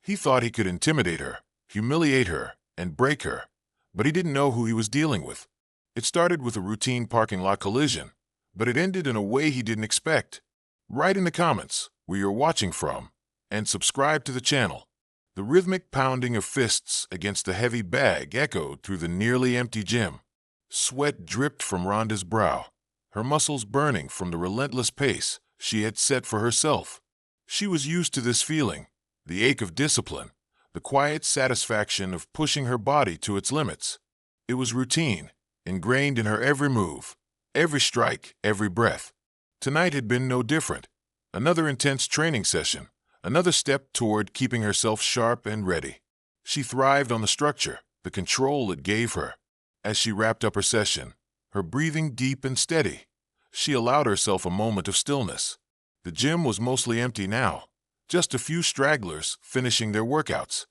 He thought he could intimidate her, humiliate her, and break her, but he didn't know who he was dealing with. It started with a routine parking lot collision, but it ended in a way he didn't expect. Write in the comments where you're watching from, and subscribe to the channel. The rhythmic pounding of fists against the heavy bag echoed through the nearly empty gym. Sweat dripped from Ronda's brow, her muscles burning from the relentless pace she had set for herself. She was used to this feeling, the ache of discipline, the quiet satisfaction of pushing her body to its limits. It was routine, ingrained in her every move, every strike, every breath. Tonight had been no different. Another intense training session, another step toward keeping herself sharp and ready. She thrived on the structure, the control it gave her. As she wrapped up her session, her breathing deep and steady, she allowed herself a moment of stillness. The gym was mostly empty now, just a few stragglers finishing their workouts.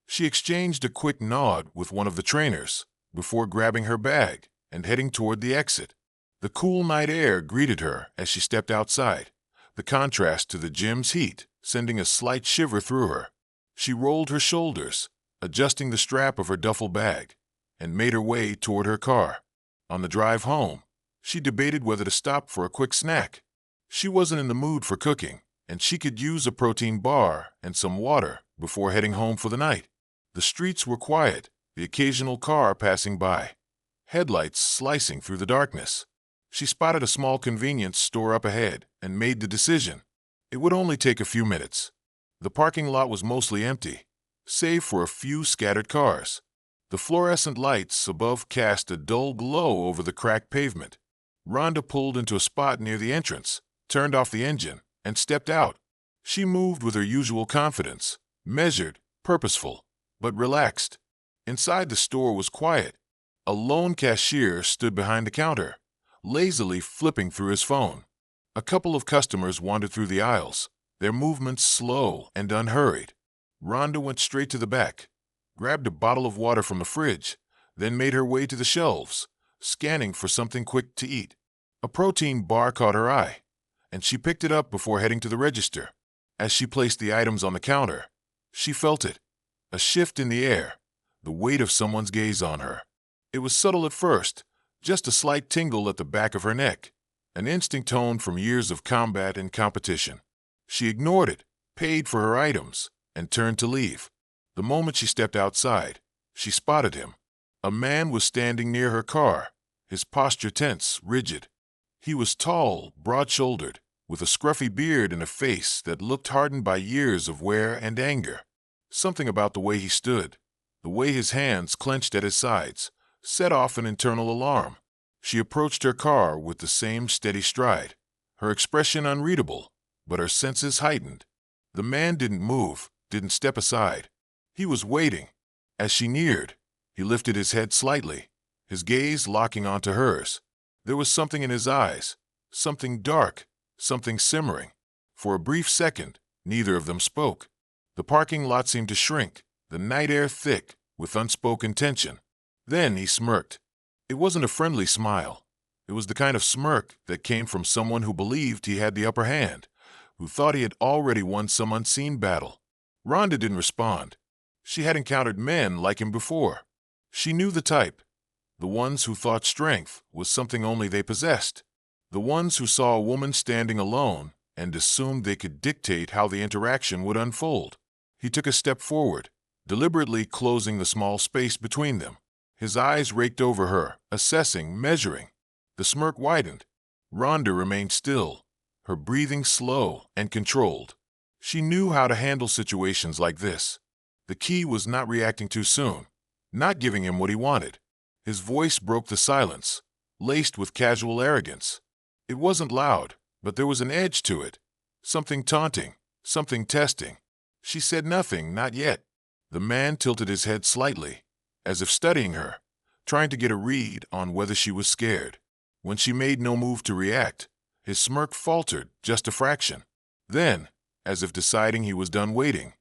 She exchanged a quick nod with one of the trainers before grabbing her bag and heading toward the exit. The cool night air greeted her as she stepped outside, the contrast to the gym's heat sending a slight shiver through her. She rolled her shoulders, adjusting the strap of her duffel bag, and made her way toward her car. On the drive home, she debated whether to stop for a quick snack. She wasn't in the mood for cooking, and she could use a protein bar and some water before heading home for the night. The streets were quiet, the occasional car passing by, headlights slicing through the darkness. She spotted a small convenience store up ahead and made the decision. It would only take a few minutes. The parking lot was mostly empty, save for a few scattered cars. The fluorescent lights above cast a dull glow over the cracked pavement. Ronda pulled into a spot near the entrance, turned off the engine, and stepped out. She moved with her usual confidence, measured, purposeful, but relaxed. Inside the store was quiet. A lone cashier stood behind the counter, lazily flipping through his phone. A couple of customers wandered through the aisles, their movements slow and unhurried. Ronda went straight to the back, grabbed a bottle of water from the fridge, then made her way to the shelves, scanning for something quick to eat. A protein bar caught her eye, and she picked it up before heading to the register. As she placed the items on the counter, she felt it, a shift in the air, the weight of someone's gaze on her. It was subtle at first, just a slight tingle at the back of her neck, an instinct honed from years of combat and competition. She ignored it, paid for her items, and turned to leave. The moment she stepped outside, she spotted him. A man was standing near her car, his posture tense, rigid. He was tall, broad-shouldered, with a scruffy beard and a face that looked hardened by years of wear and anger. Something about the way he stood, the way his hands clenched at his sides, set off an internal alarm. She approached her car with the same steady stride, her expression unreadable, but her senses heightened. The man didn't move, didn't step aside. He was waiting. As she neared, he lifted his head slightly, his gaze locking onto hers. There was something in his eyes, something dark, something simmering. For a brief second, neither of them spoke. The parking lot seemed to shrink, the night air thick with unspoken tension. Then he smirked. It wasn't a friendly smile. It was the kind of smirk that came from someone who believed he had the upper hand, who thought he had already won some unseen battle. Ronda didn't respond. She had encountered men like him before. She knew the type, the ones who thought strength was something only they possessed, the ones who saw a woman standing alone and assumed they could dictate how the interaction would unfold. He took a step forward, deliberately closing the small space between them. His eyes raked over her, assessing, measuring. The smirk widened. Ronda remained still, her breathing slow and controlled. She knew how to handle situations like this. The key was not reacting too soon, not giving him what he wanted. His voice broke the silence, laced with casual arrogance. It wasn't loud, but there was an edge to it, something taunting, something testing. She said nothing, not yet. The man tilted his head slightly, as if studying her, trying to get a read on whether she was scared. When she made no move to react, his smirk faltered just a fraction. Then, as if deciding he was done waiting,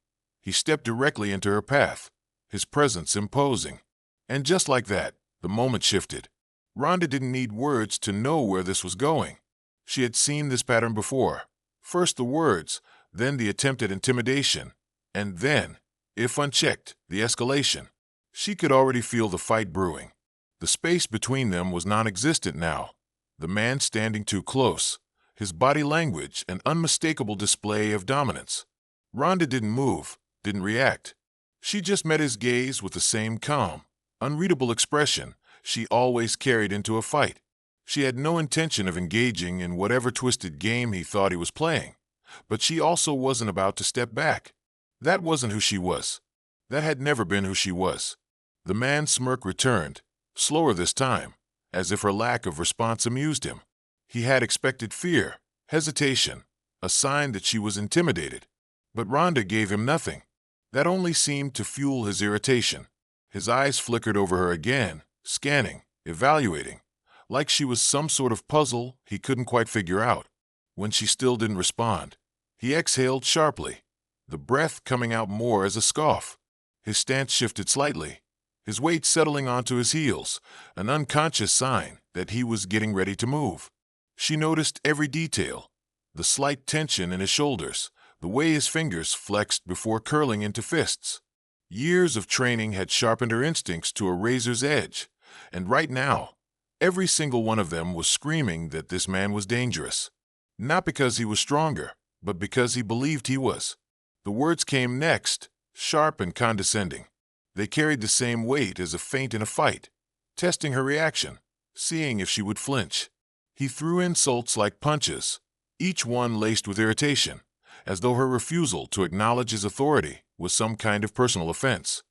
he stepped directly into her path, his presence imposing. And just like that, the moment shifted. Ronda didn't need words to know where this was going. She had seen this pattern before. First the words, then the attempt at intimidation, and then If unchecked, the escalation. She could already feel the fight brewing. The space between them was non-existent now. The man standing too close, his body language an unmistakable display of dominance. Ronda didn't move, didn't react. She just met his gaze with the same calm, unreadable expression she always carried into a fight. She had no intention of engaging in whatever twisted game he thought he was playing, but she also wasn't about to step back. That wasn't who she was. That had never been who she was. The man's smirk returned, slower this time, as if her lack of response amused him. He had expected fear, hesitation, a sign that she was intimidated. But Ronda gave him nothing. That only seemed to fuel his irritation. His eyes flickered over her again, scanning, evaluating, like she was some sort of puzzle he couldn't quite figure out. When she still didn't respond, he exhaled sharply, the breath coming out more as a scoff. His stance shifted slightly, his weight settling onto his heels, an unconscious sign that he was getting ready to move. She noticed every detail, the slight tension in his shoulders, the way his fingers flexed before curling into fists. Years of training had sharpened her instincts to a razor's edge, and right now, every single one of them was screaming that this man was dangerous. Not because he was stronger, but because he believed he was. The words came next, sharp and condescending. They carried the same weight as a feint in a fight, testing her reaction, seeing if she would flinch. He threw insults like punches, each one laced with irritation, as though her refusal to acknowledge his authority was some kind of personal offense.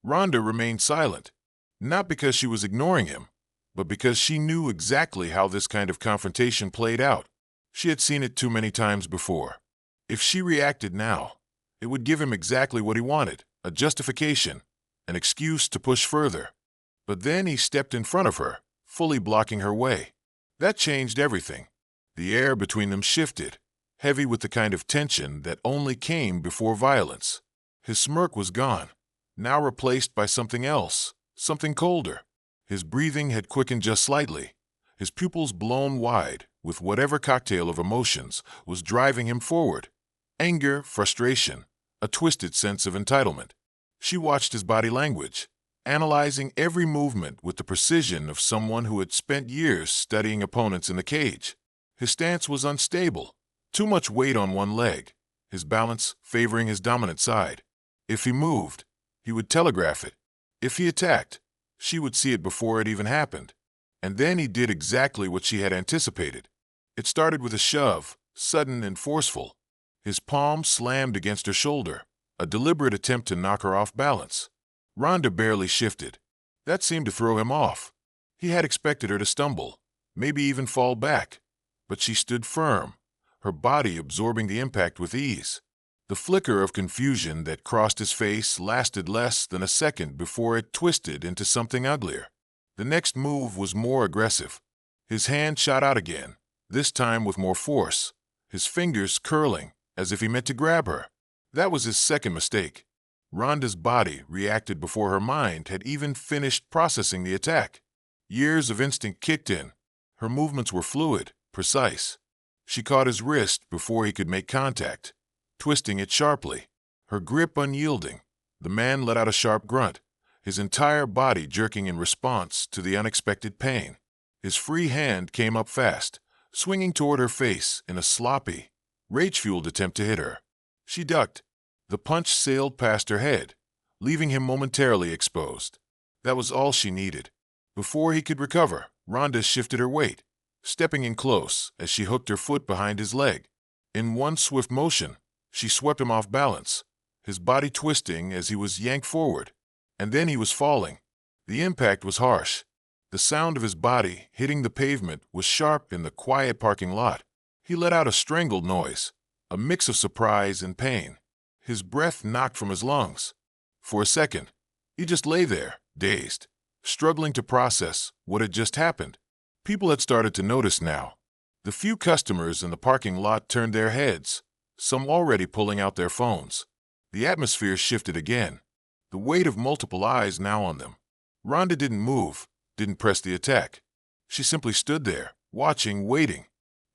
Ronda remained silent, not because she was ignoring him, but because she knew exactly how this kind of confrontation played out. She had seen it too many times before. If she reacted now, it would give him exactly what he wanted, a justification, an excuse to push further. But then he stepped in front of her, fully blocking her way. That changed everything. The air between them shifted, heavy with the kind of tension that only came before violence. His smirk was gone, now replaced by something else, something colder. His breathing had quickened just slightly, his pupils blown wide with whatever cocktail of emotions was driving him forward. Anger, frustration, a twisted sense of entitlement. She watched his body language, analyzing every movement with the precision of someone who had spent years studying opponents in the cage. His stance was unstable, too much weight on one leg, his balance favoring his dominant side. If he moved, he would telegraph it. If he attacked, she would see it before it even happened. And then he did exactly what she had anticipated. It started with a shove, sudden and forceful. His palm slammed against her shoulder, a deliberate attempt to knock her off balance. Ronda barely shifted. That seemed to throw him off. He had expected her to stumble, maybe even fall back. But she stood firm, her body absorbing the impact with ease. The flicker of confusion that crossed his face lasted less than a second before it twisted into something uglier. The next move was more aggressive. His hand shot out again, this time with more force, his fingers curling as if he meant to grab her. That was his second mistake. Ronda's body reacted before her mind had even finished processing the attack. Years of instinct kicked in. Her movements were fluid, precise. She caught his wrist before he could make contact, twisting it sharply, her grip unyielding. The man let out a sharp grunt, his entire body jerking in response to the unexpected pain. His free hand came up fast, swinging toward her face in a sloppy, rage-fueled attempt to hit her. She ducked. The punch sailed past her head, leaving him momentarily exposed. That was all she needed. Before he could recover, Ronda shifted her weight, stepping in close as she hooked her foot behind his leg. In one swift motion, she swept him off balance, his body twisting as he was yanked forward. And then he was falling. The impact was harsh. The sound of his body hitting the pavement was sharp in the quiet parking lot. He let out a strangled noise, a mix of surprise and pain. His breath knocked from his lungs. For a second, he just lay there, dazed, struggling to process what had just happened. People had started to notice now. The few customers in the parking lot turned their heads, some already pulling out their phones. The atmosphere shifted again, the weight of multiple eyes now on them. Ronda didn't move, didn't press the attack. She simply stood there, watching, waiting.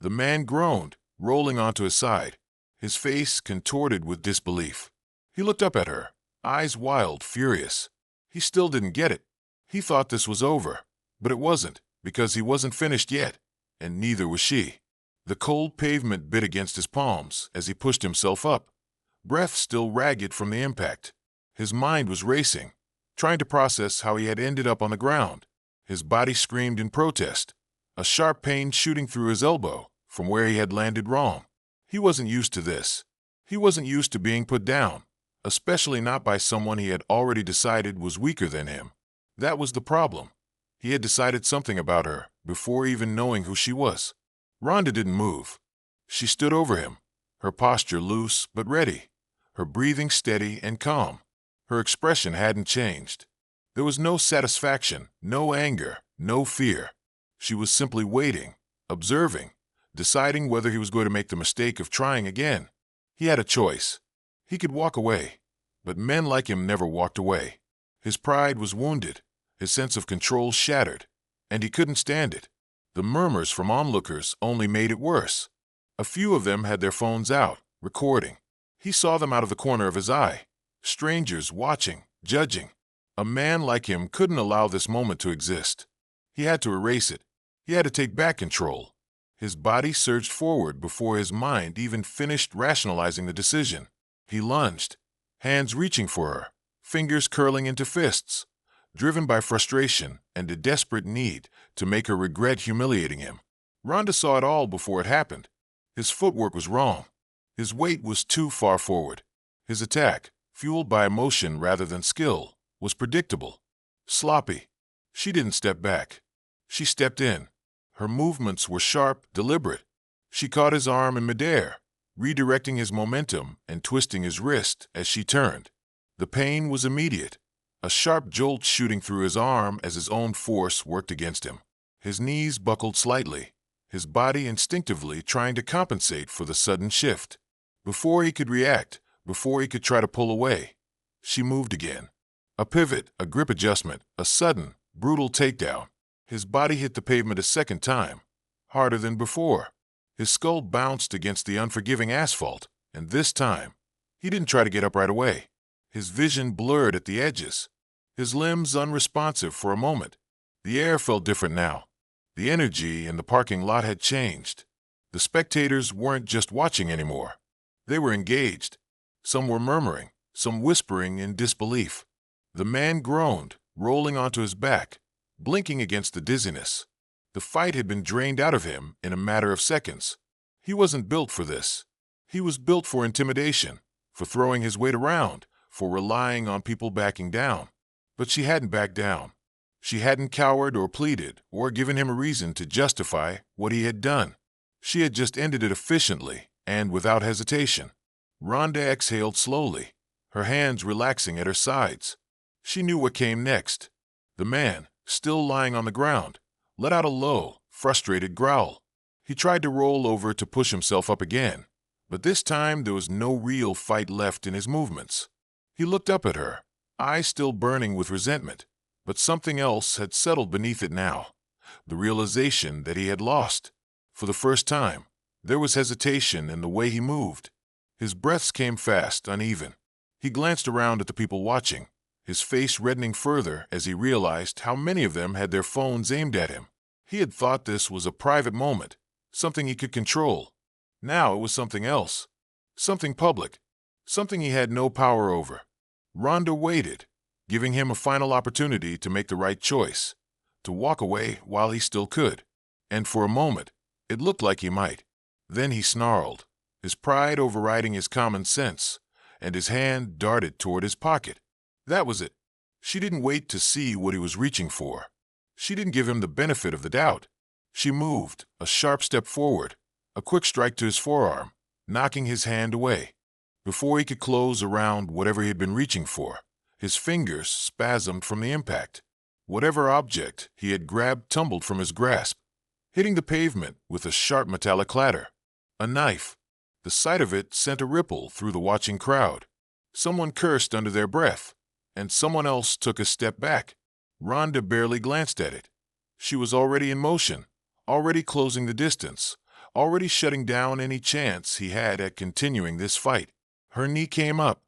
The man groaned, rolling onto his side, his face contorted with disbelief. He looked up at her, eyes wild, furious. He still didn't get it. He thought this was over, but it wasn't, because he wasn't finished yet, and neither was she. The cold pavement bit against his palms as he pushed himself up, breath still ragged from the impact. His mind was racing, trying to process how he had ended up on the ground. His body screamed in protest, a sharp pain shooting through his elbow from where he had landed wrong. He wasn't used to this. He wasn't used to being put down, especially not by someone he had already decided was weaker than him. That was the problem. He had decided something about her before even knowing who she was. Ronda didn't move. She stood over him, her posture loose but ready, her breathing steady and calm. Her expression hadn't changed. There was no satisfaction, no anger, no fear. She was simply waiting, observing, deciding whether he was going to make the mistake of trying again. He had a choice. He could walk away, but men like him never walked away. His pride was wounded, his sense of control shattered, and he couldn't stand it. The murmurs from onlookers only made it worse. A few of them had their phones out, recording. He saw them out of the corner of his eye. Strangers watching, judging. A man like him couldn't allow this moment to exist. He had to erase it. He had to take back control. His body surged forward before his mind even finished rationalizing the decision. He lunged, hands reaching for her, fingers curling into fists, driven by frustration and a desperate need to make her regret humiliating him. Ronda saw it all before it happened. His footwork was wrong. His weight was too far forward. His attack, fueled by emotion rather than skill, was predictable, sloppy. She didn't step back. She stepped in. Her movements were sharp, deliberate. She caught his arm in midair, redirecting his momentum and twisting his wrist as she turned. The pain was immediate, a sharp jolt shooting through his arm as his own force worked against him. His knees buckled slightly, his body instinctively trying to compensate for the sudden shift. Before he could react, before he could try to pull away, she moved again. A pivot, a grip adjustment, a sudden, brutal takedown. His body hit the pavement a second time, harder than before. His skull bounced against the unforgiving asphalt, and this time, he didn't try to get up right away. His vision blurred at the edges, his limbs unresponsive for a moment. The air felt different now. The energy in the parking lot had changed. The spectators weren't just watching anymore. They were engaged. Some were murmuring, some whispering in disbelief. The man groaned, rolling onto his back, blinking against the dizziness. The fight had been drained out of him in a matter of seconds. He wasn't built for this. He was built for intimidation, for throwing his weight around, for relying on people backing down. But she hadn't backed down. She hadn't cowered or pleaded or given him a reason to justify what he had done. She had just ended it efficiently and without hesitation. Ronda exhaled slowly, her hands relaxing at her sides. She knew what came next. The man, still lying on the ground, let out a low, frustrated growl. He tried to roll over to push himself up again, but this time there was no real fight left in his movements. He looked up at her, eyes still burning with resentment, but something else had settled beneath it now. The realization that he had lost. For the first time, there was hesitation in the way he moved. His breaths came fast, uneven. He glanced around at the people watching, his face reddening further as he realized how many of them had their phones aimed at him. He had thought this was a private moment, something he could control. Now it was something else, something public, something he had no power over. Ronda waited, giving him a final opportunity to make the right choice, to walk away while he still could. And for a moment, it looked like he might. Then he snarled, his pride overriding his common sense, and his hand darted toward his pocket. That was it. She didn't wait to see what he was reaching for. She didn't give him the benefit of the doubt. She moved, a sharp step forward, a quick strike to his forearm, knocking his hand away. Before he could close around whatever he had been reaching for, his fingers spasmed from the impact. Whatever object he had grabbed tumbled from his grasp, hitting the pavement with a sharp metallic clatter. A knife. The sight of it sent a ripple through the watching crowd. Someone cursed under their breath, and someone else took a step back. Ronda barely glanced at it. She was already in motion, already closing the distance, already shutting down any chance he had at continuing this fight. Her knee came up,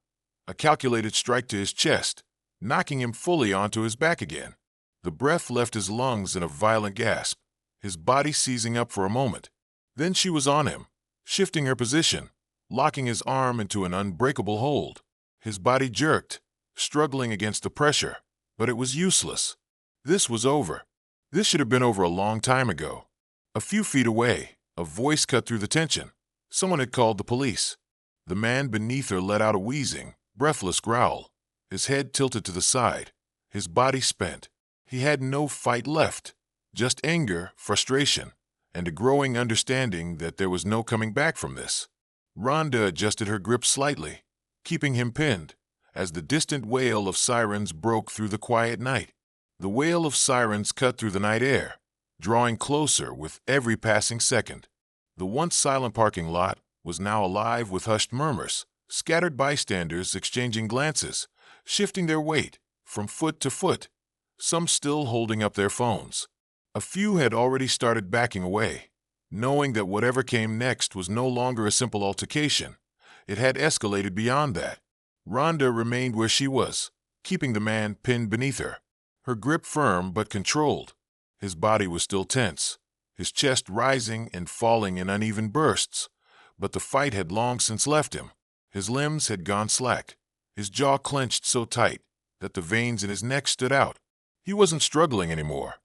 a calculated strike to his chest, knocking him fully onto his back again. The breath left his lungs in a violent gasp, his body seizing up for a moment. Then she was on him, shifting her position, locking his arm into an unbreakable hold. His body jerked, struggling against the pressure, but it was useless. This was over. This should have been over a long time ago. A few feet away, a voice cut through the tension. Someone had called the police. The man beneath her let out a wheezing, breathless growl, his head tilted to the side, his body spent. He had no fight left, just anger, frustration, and a growing understanding that there was no coming back from this. Ronda adjusted her grip slightly, keeping him pinned, as the distant wail of sirens broke through the quiet night. The wail of sirens cut through the night air, drawing closer with every passing second. The once silent parking lot was now alive with hushed murmurs, scattered bystanders exchanging glances, shifting their weight from foot to foot, some still holding up their phones. A few had already started backing away, knowing that whatever came next was no longer a simple altercation. It had escalated beyond that. Ronda remained where she was, keeping the man pinned beneath her, her grip firm but controlled. His body was still tense, his chest rising and falling in uneven bursts, but the fight had long since left him. His limbs had gone slack, his jaw clenched so tight that the veins in his neck stood out. He wasn't struggling anymore.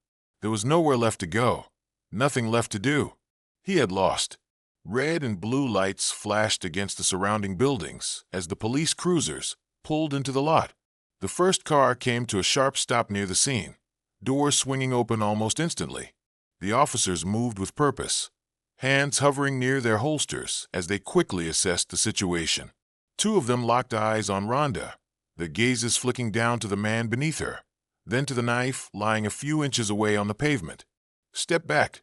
There was nowhere left to go, nothing left to do. He had lost. Red and blue lights flashed against the surrounding buildings as the police cruisers pulled into the lot. The first car came to a sharp stop near the scene, doors swinging open almost instantly. The officers moved with purpose, hands hovering near their holsters as they quickly assessed the situation. Two of them locked eyes on Ronda, their gazes flicking down to the man beneath her, then to the knife lying a few inches away on the pavement. "Step back,"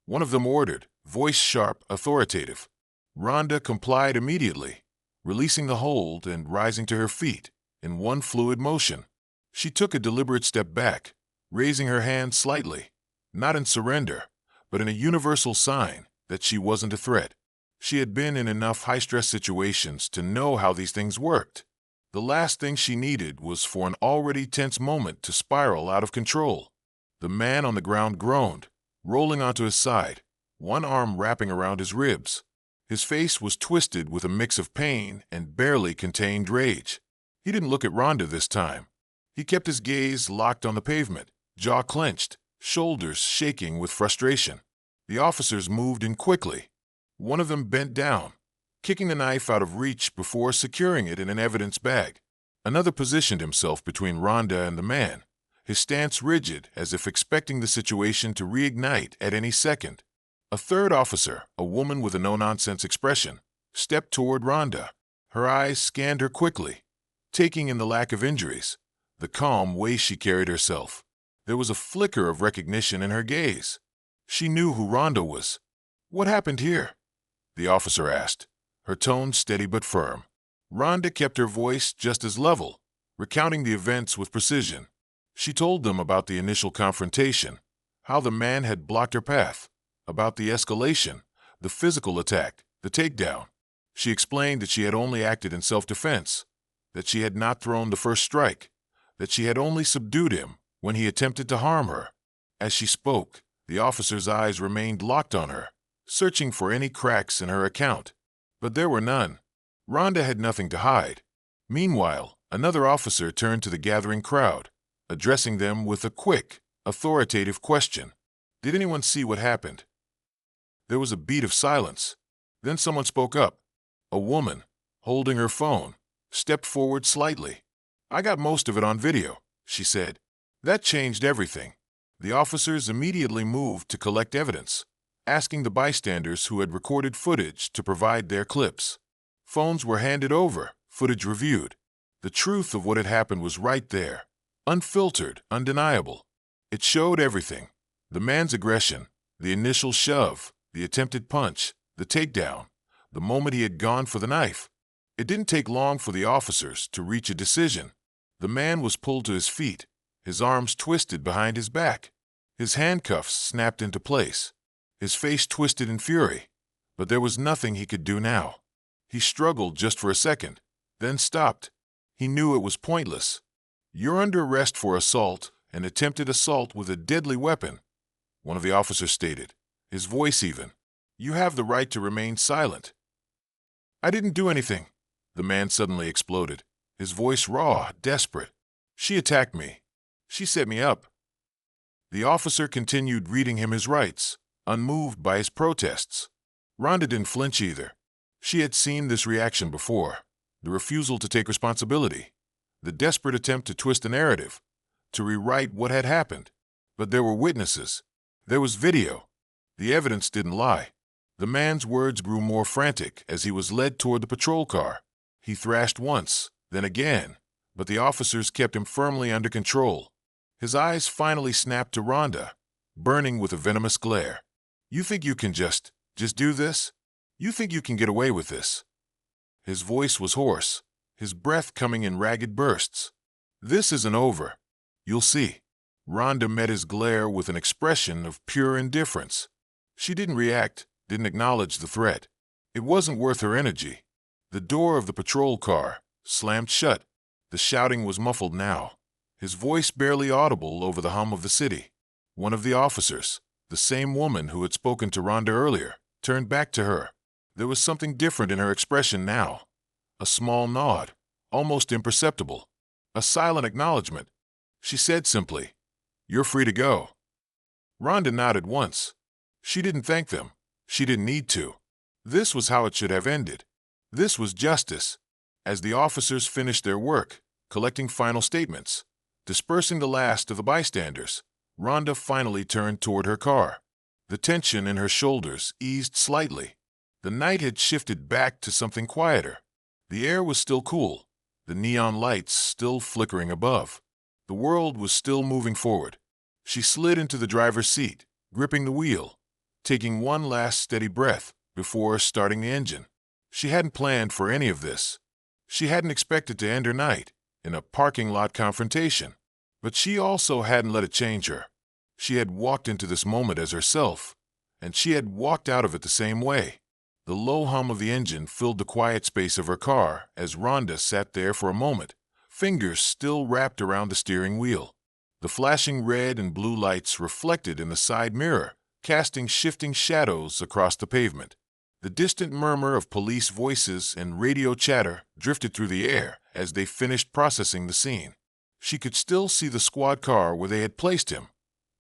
one of them ordered, voice sharp, authoritative. Ronda complied immediately, releasing the hold and rising to her feet in one fluid motion. She took a deliberate step back, raising her hand slightly, not in surrender, but in a universal sign that she wasn't a threat. She had been in enough high-stress situations to know how these things worked. The last thing she needed was for an already tense moment to spiral out of control. The man on the ground groaned, rolling onto his side, one arm wrapping around his ribs. His face was twisted with a mix of pain and barely contained rage. He didn't look at Ronda this time. He kept his gaze locked on the pavement, jaw clenched, shoulders shaking with frustration. The officers moved in quickly. One of them bent down, kicking the knife out of reach before securing it in an evidence bag. Another positioned himself between Ronda and the man, his stance rigid as if expecting the situation to reignite at any second. A third officer, a woman with a no-nonsense expression, stepped toward Ronda. Her eyes scanned her quickly, taking in the lack of injuries, the calm way she carried herself. There was a flicker of recognition in her gaze. She knew who Ronda was. "What happened here?" the officer asked, her tone steady but firm. Ronda kept her voice just as level, recounting the events with precision. She told them about the initial confrontation, how the man had blocked her path, about the escalation, the physical attack, the takedown. She explained that she had only acted in self-defense, that she had not thrown the first strike, that she had only subdued him when he attempted to harm her. As she spoke, the officer's eyes remained locked on her, searching for any cracks in her account. But there were none. Ronda had nothing to hide. Meanwhile, another officer turned to the gathering crowd, addressing them with a quick, authoritative question. "Did anyone see what happened?" There was a beat of silence. Then someone spoke up. A woman, holding her phone, stepped forward slightly. "I got most of it on video," she said. That changed everything. The officers immediately moved to collect evidence, asking the bystanders who had recorded footage to provide their clips. Phones were handed over, footage reviewed. The truth of what had happened was right there, unfiltered, undeniable. It showed everything. The man's aggression, the initial shove, the attempted punch, the takedown, the moment he had gone for the knife. It didn't take long for the officers to reach a decision. The man was pulled to his feet, his arms twisted behind his back. His handcuffs snapped into place. His face twisted in fury, but there was nothing he could do now. He struggled just for a second, then stopped. He knew it was pointless. "You're under arrest for assault and attempted assault with a deadly weapon," one of the officers stated, his voice even. "You have the right to remain silent." "I didn't do anything," the man suddenly exploded, his voice raw, desperate. "She attacked me. She set me up." The officer continued reading him his rights, unmoved by his protests. Ronda didn't flinch either. She had seen this reaction before, the refusal to take responsibility, the desperate attempt to twist the narrative, to rewrite what had happened. But there were witnesses. There was video. The evidence didn't lie. The man's words grew more frantic as he was led toward the patrol car. He thrashed once, then again, but the officers kept him firmly under control. His eyes finally snapped to Ronda, burning with a venomous glare. "You think you can just do this? You think you can get away with this?" His voice was hoarse, his breath coming in ragged bursts. "This isn't over. You'll see." Ronda met his glare with an expression of pure indifference. She didn't react, didn't acknowledge the threat. It wasn't worth her energy. The door of the patrol car slammed shut. The shouting was muffled now, his voice barely audible over the hum of the city. One of the officers, the same woman who had spoken to Ronda earlier, turned back to her. There was something different in her expression now. A small nod, almost imperceptible. A silent acknowledgement. She said simply, "You're free to go." Ronda nodded once. She didn't thank them. She didn't need to. This was how it should have ended. This was justice. As the officers finished their work, collecting final statements, dispersing the last of the bystanders, Ronda finally turned toward her car. The tension in her shoulders eased slightly. The night had shifted back to something quieter. The air was still cool, the neon lights still flickering above. The world was still moving forward. She slid into the driver's seat, gripping the wheel, taking one last steady breath before starting the engine. She hadn't planned for any of this. She hadn't expected to end her night in a parking lot confrontation. But she also hadn't let it change her. She had walked into this moment as herself, and she had walked out of it the same way. The low hum of the engine filled the quiet space of her car as Ronda sat there for a moment, fingers still wrapped around the steering wheel. The flashing red and blue lights reflected in the side mirror, casting shifting shadows across the pavement. The distant murmur of police voices and radio chatter drifted through the air as they finished processing the scene. She could still see the squad car where they had placed him,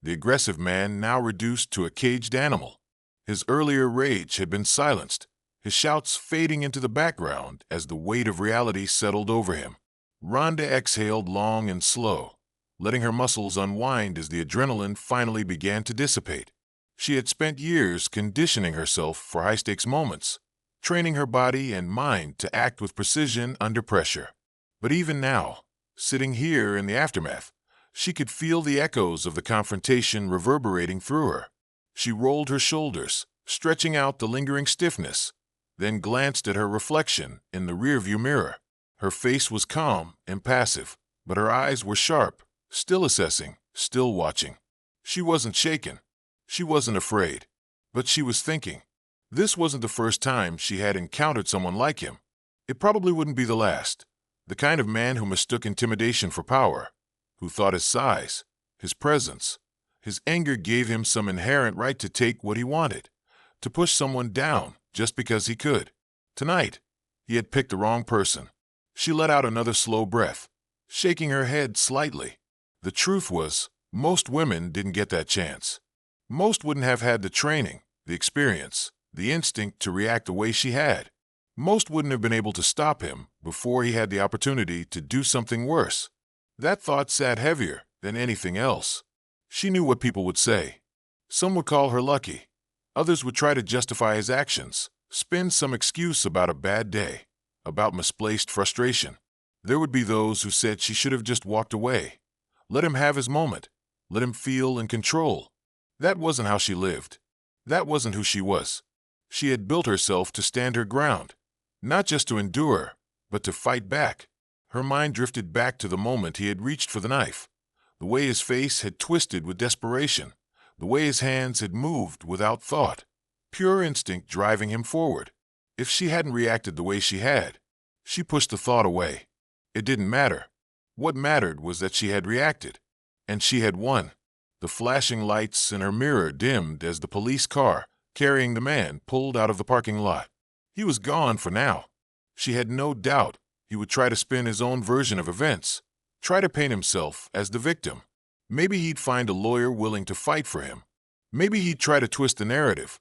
the aggressive man now reduced to a caged animal. His earlier rage had been silenced, his shouts fading into the background as the weight of reality settled over him. Ronda exhaled long and slow, letting her muscles unwind as the adrenaline finally began to dissipate. She had spent years conditioning herself for high-stakes moments, training her body and mind to act with precision under pressure. But even now, sitting here in the aftermath, she could feel the echoes of the confrontation reverberating through her. She rolled her shoulders, stretching out the lingering stiffness, then glanced at her reflection in the rearview mirror. Her face was calm, impassive, but her eyes were sharp, still assessing, still watching. She wasn't shaken. She wasn't afraid. But she was thinking. This wasn't the first time she had encountered someone like him. It probably wouldn't be the last. The kind of man who mistook intimidation for power, who thought his size, his presence, his anger gave him some inherent right to take what he wanted, to push someone down just because he could. Tonight, he had picked the wrong person. She let out another slow breath, shaking her head slightly. The truth was, most women didn't get that chance. Most wouldn't have had the training, the experience, the instinct to react the way she had. Most wouldn't have been able to stop him before he had the opportunity to do something worse. That thought sat heavier than anything else. She knew what people would say. Some would call her lucky. Others would try to justify his actions, spin some excuse about a bad day, about misplaced frustration. There would be those who said she should have just walked away. Let him have his moment. Let him feel in control. That wasn't how she lived. That wasn't who she was. She had built herself to stand her ground, not just to endure, but to fight back. Her mind drifted back to the moment he had reached for the knife, the way his face had twisted with desperation, the way his hands had moved without thought, pure instinct driving him forward. If she hadn't reacted the way she had, she pushed the thought away. It didn't matter. What mattered was that she had reacted. And she had won. The flashing lights in her mirror dimmed as the police car, carrying the man, pulled out of the parking lot. He was gone for now. She had no doubt he would try to spin his own version of events, try to paint himself as the victim. Maybe he'd find a lawyer willing to fight for him. Maybe he'd try to twist the narrative,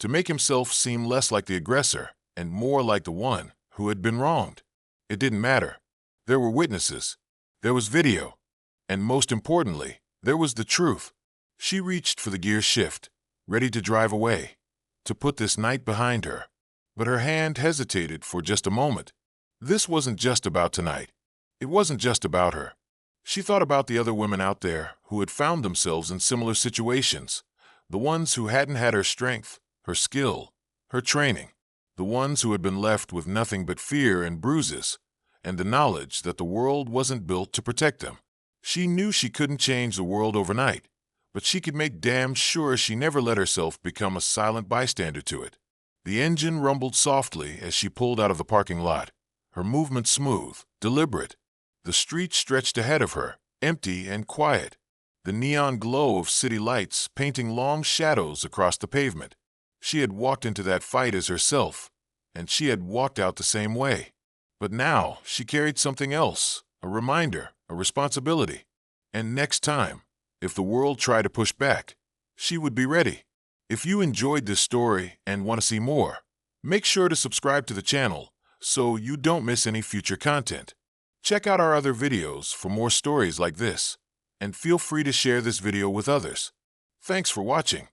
to make himself seem less like the aggressor and more like the one who had been wronged. It didn't matter. There were witnesses. There was video. And most importantly, there was the truth. She reached for the gear shift, ready to drive away, to put this night behind her. But her hand hesitated for just a moment. This wasn't just about tonight. It wasn't just about her. She thought about the other women out there who had found themselves in similar situations, the ones who hadn't had her strength, her skill, her training, the ones who had been left with nothing but fear and bruises, and the knowledge that the world wasn't built to protect them. She knew she couldn't change the world overnight, but she could make damn sure she never let herself become a silent bystander to it. The engine rumbled softly as she pulled out of the parking lot, her movement smooth, deliberate. The street stretched ahead of her, empty and quiet, the neon glow of city lights painting long shadows across the pavement. She had walked into that fight as herself, and she had walked out the same way. But now she carried something else, a reminder, a responsibility. And next time, if the world tried to push back, she would be ready. If you enjoyed this story and want to see more, make sure to subscribe to the channel so you don't miss any future content. Check out our other videos for more stories like this, and feel free to share this video with others. Thanks for watching.